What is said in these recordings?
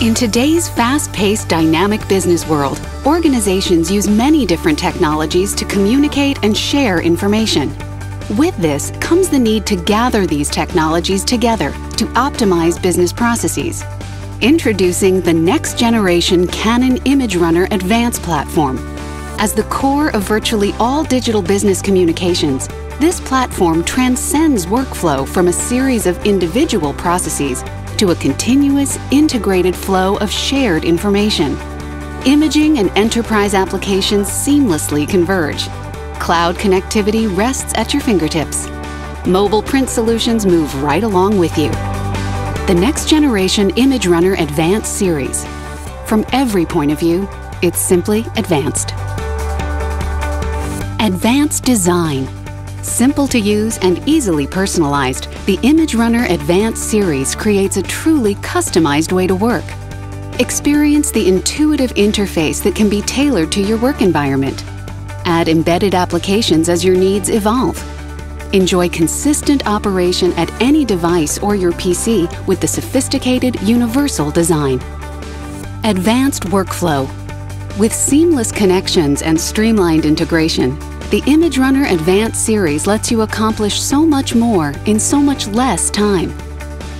In today's fast-paced, dynamic business world, organizations use many different technologies to communicate and share information. With this comes the need to gather these technologies together to optimize business processes. Introducing the next-generation Canon ImageRunner Advanced platform. As the core of virtually all digital business communications, this platform transcends workflow from a series of individual processes to a continuous, integrated flow of shared information. Imaging and enterprise applications seamlessly converge. Cloud connectivity rests at your fingertips. Mobile print solutions move right along with you. The next generation ImageRunner Advanced series. From every point of view, it's simply advanced. Advanced design. Simple to use and easily personalized, the ImageRunner Advanced series creates a truly customized way to work. Experience the intuitive interface that can be tailored to your work environment. Add embedded applications as your needs evolve. Enjoy consistent operation at any device or your PC with the sophisticated universal design. Advanced workflow. With seamless connections and streamlined integration, the ImageRunner Advanced series lets you accomplish so much more in so much less time.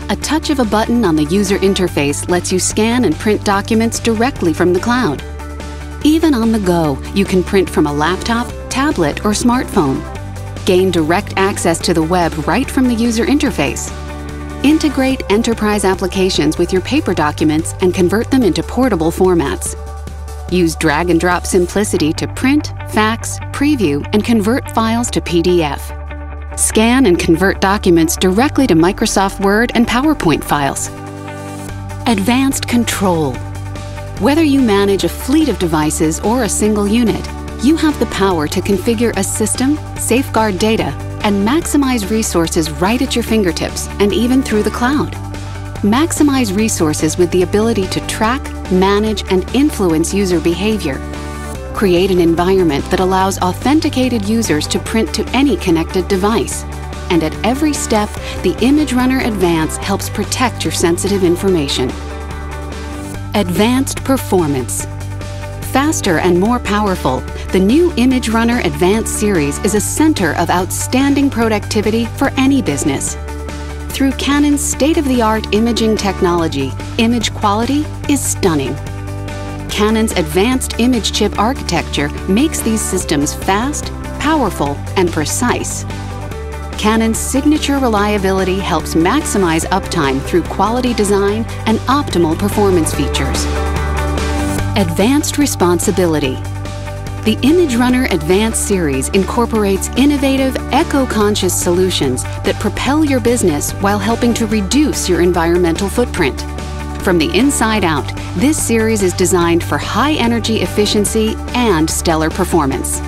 A touch of a button on the user interface lets you scan and print documents directly from the cloud. Even on the go, you can print from a laptop, tablet, or smartphone. Gain direct access to the web right from the user interface. Integrate enterprise applications with your paper documents and convert them into portable formats. Use drag-and-drop simplicity to print, fax, preview, and convert files to PDF. Scan and convert documents directly to Microsoft Word and PowerPoint files. Advanced control. Whether you manage a fleet of devices or a single unit, you have the power to configure a system, safeguard data, and maximize resources right at your fingertips and even through the cloud. Maximize resources with the ability to track, manage, and influence user behavior. Create an environment that allows authenticated users to print to any connected device. And at every step, the ImageRunner Advanced helps protect your sensitive information. Advanced performance. Faster and more powerful, the new ImageRunner Advanced series is a center of outstanding productivity for any business. Through Canon's state-of-the-art imaging technology, image quality is stunning. Canon's advanced image chip architecture makes these systems fast, powerful, and precise. Canon's signature reliability helps maximize uptime through quality design and optimal performance features. Advanced responsibility. The ImageRunner Advanced series incorporates innovative, eco-conscious solutions that propel your business while helping to reduce your environmental footprint. From the inside out, this series is designed for high energy efficiency and stellar performance.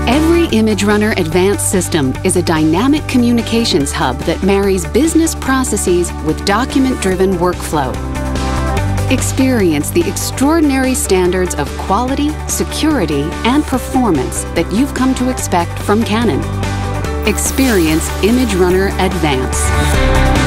Every ImageRunner Advanced system is a dynamic communications hub that marries business processes with document-driven workflow. Experience the extraordinary standards of quality, security, and performance that you've come to expect from Canon. Experience ImageRunner Advanced.